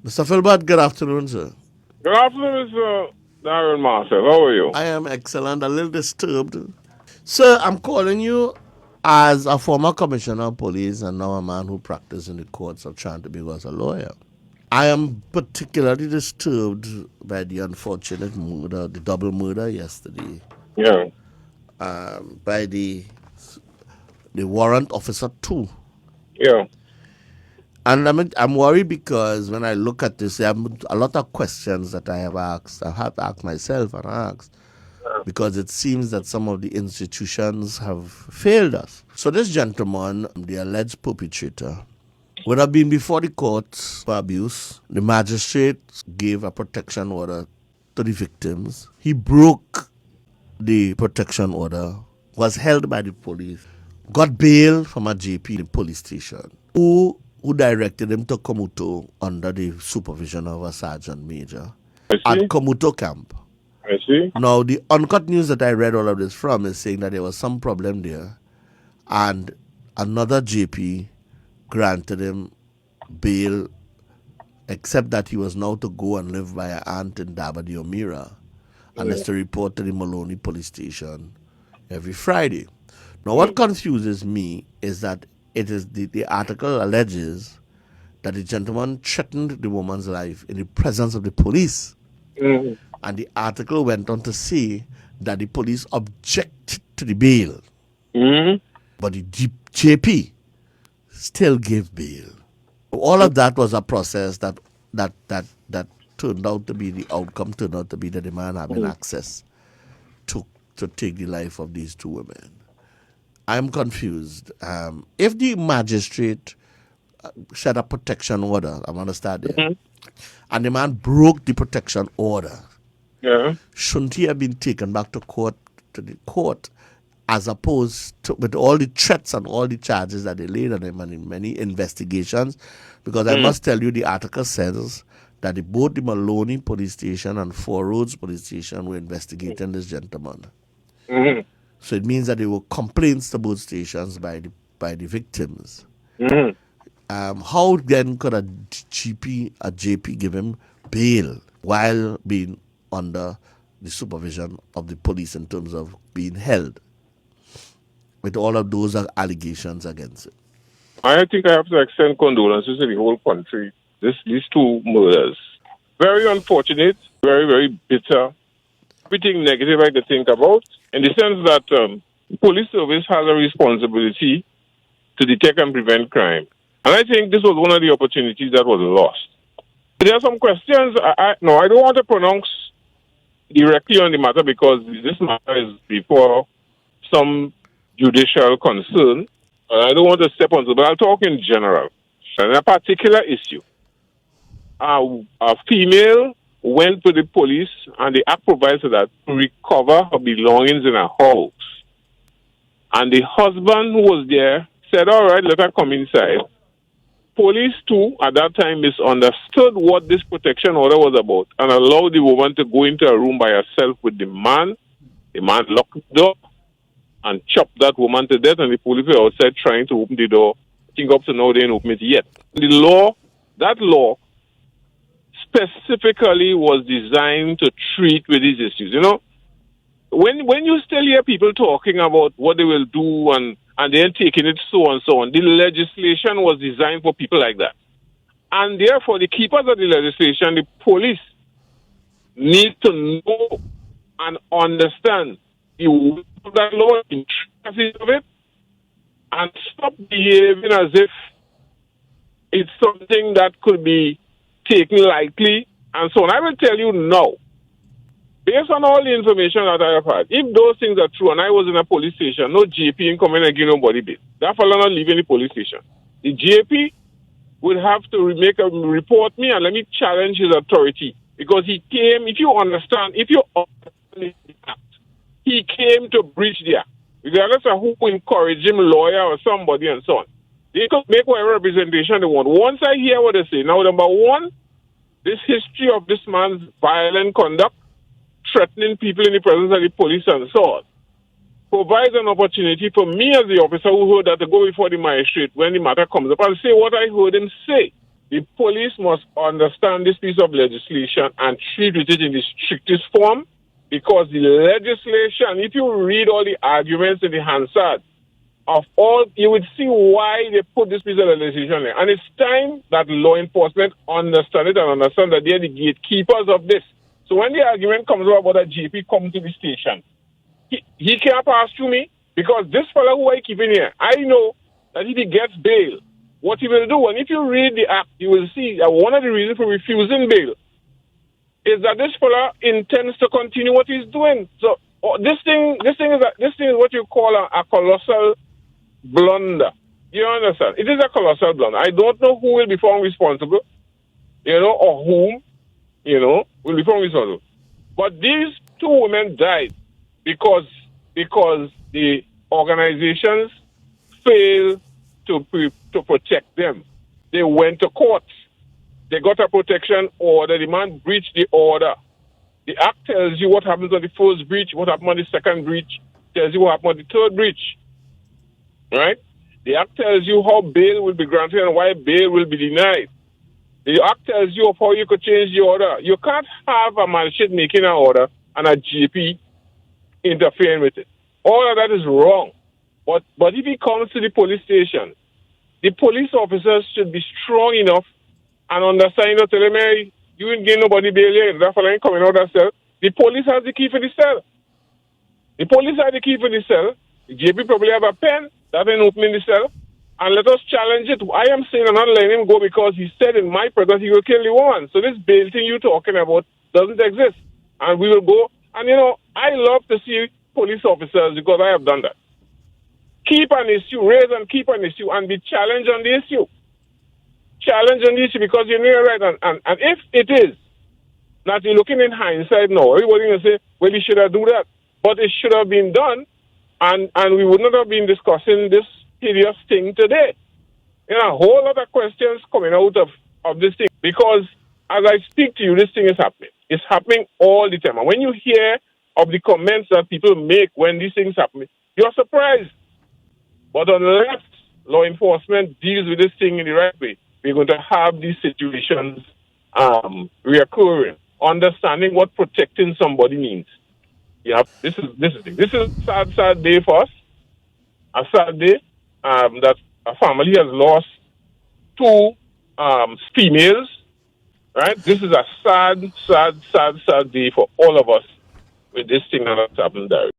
Mr. Philbert, good afternoon, sir. Good afternoon, Mr. Darrion Marcell. How are you? I am excellent, a little disturbed. Sir, I'm calling you as a former commissioner of police and now a man who practices in the courts of trying to be as a lawyer. I am particularly disturbed by the unfortunate murder, the double murder yesterday, Yeah. by the Warrant Officer 2. Yeah. And I'm worried because when I look at this, there are a lot of questions that I have asked myself and asked, because it seems that some of the institutions have failed us. So this gentleman, the alleged perpetrator, would have been before the courts for abuse. The magistrate gave a protection order to the victims. He broke the protection order, was held by the police, got bail from a JP in the police station, who directed him to Komuto under the supervision of a sergeant major I at see. Komuto camp. I see. Now, the Uncutt News that I read all of this from is saying that there was some problem there, and another JP granted him bail, except that he was now to go and live by an aunt in Dabadi Omira, and is to report to the Maloney Police Station every Friday. Now, what confuses me is that it is the article alleges that the gentleman threatened the woman's life in the presence of the police. Mm-hmm. And the article went on to say that the police objected to the bail, Mm-hmm. but the JP still gave bail. All of that was a process that turned out to be the outcome, turned out to be that the man having access to take the life of these two women. I'm confused. If the magistrate set a protection order, I'm understanding, and the man broke the protection order, Yeah. shouldn't he have been taken back to the court, as opposed to with all the threats and all the charges that they laid on him and in many investigations? Because I must tell you, the article says that both the Maloney Police Station and Four Roads Police Station were investigating this gentleman. Mm-hmm. So it means that there were complaints to both stations by the victims. Mm-hmm. How then could a JP give him bail while being under the supervision of the police in terms of being held, with all of those allegations against it? I think I have to extend condolences to the whole country. These two murders. Very unfortunate, very, very bitter. Everything negative I could think about, in the sense that police service has a responsibility to detect and prevent crime. And I think this was one of the opportunities that was lost. There are some questions. I don't want to pronounce directly on the matter because this matter is before some judicial concern. I don't want to step on it, but I'll talk in general. On a particular issue, a female went to the police, and the act provides that to recover her belongings in her house. And the husband who was there said, all right, let her come inside. Police, too, at that time misunderstood what this protection order was about and allowed the woman to go into a room by herself with the man. The man locked the door and chopped that woman to death, and the police were outside trying to open the door. I think up to now they didn't open it yet. That law specifically was designed to treat with these issues. You know, when you still hear people talking about what they will do and then taking it so and so on, the legislation was designed for people like that. And therefore, the keepers of the legislation, the police, need to know and understand the weight of that law, the intricacies of it, and stop behaving as if it's something that could be taken lightly and so on. I will tell you now, based on all the information that I have had, if those things are true and I was in a police station, no JP in coming and give nobody bail, that fellow not leaving the police station. The JP would have to report me and let me challenge his authority, because he came, if you understand the act, he came to breach the act. Regardless of who encouraged him, lawyer or somebody and so on. They could make whatever representation they want. Once I hear what they say, now number one, this history of this man's violent conduct, threatening people in the presence of the police and so on, provides an opportunity for me as the officer who heard that to go before the magistrate when the matter comes up and say what I heard him say. The police must understand this piece of legislation and treat it in the strictest form, because the legislation, if you read all the arguments in the Hansard of all, you would see why they put this piece of legislation there. And it's time that law enforcement understand it and understand that they're the gatekeepers of this. So when the argument comes about a GP come to the station, he can't pass through me, because this fellow who I keep in here, I know that if he gets bail, what he will do, and if you read the act, you will see that one of the reasons for refusing bail is that this fellow intends to continue what he's doing. So this thing is what you call a colossal blunder. You understand? It is a colossal blunder. I don't know who will be found responsible, or whom, will be found responsible. But these two women died because the organizations failed to protect them. They went to court. They got a protection order. The man breached the order. The act tells you what happens on the first breach, what happened on the second breach, tells you what happened on the third breach. Right? The act tells you how bail will be granted and why bail will be denied. The act tells you of how you could change the order. You can't have a magistrate making an order and a GP interfering with it. All of that is wrong. But if he comes to the police station, the police officers should be strong enough and understand, tell him, hey, you ain't getting nobody bail here, that fellow ain't coming out of the cell. The police has the key for the cell. The police have the key for the cell. The JP probably have a pen that ain't opening the cell. And let us challenge it. I am saying I'm not letting him go because he said in my presence he will kill the woman. So this bail thing you're talking about doesn't exist. And we will go. And, I love to see police officers, because I have done that, keep an issue, raise and keep an issue, and be challenged on the issue. Challenge on the issue, because you're right. And if it is that you're looking in hindsight now, everybody will say, well, you should have done that. But it should have been done, and we would not have been discussing this hideous thing today. A whole lot of questions coming out of this thing, because as I speak to you, this thing is happening. It's happening all the time. And when you hear of the comments that people make when these things happen, you're surprised. But unless law enforcement deals with this thing in the right way, we're going to have these situations reoccurring. Understanding what protecting somebody means. Yeah, this is a sad day for us. A sad day that a family has lost two females. Right? This is a sad day for all of us with this thing that has happened there.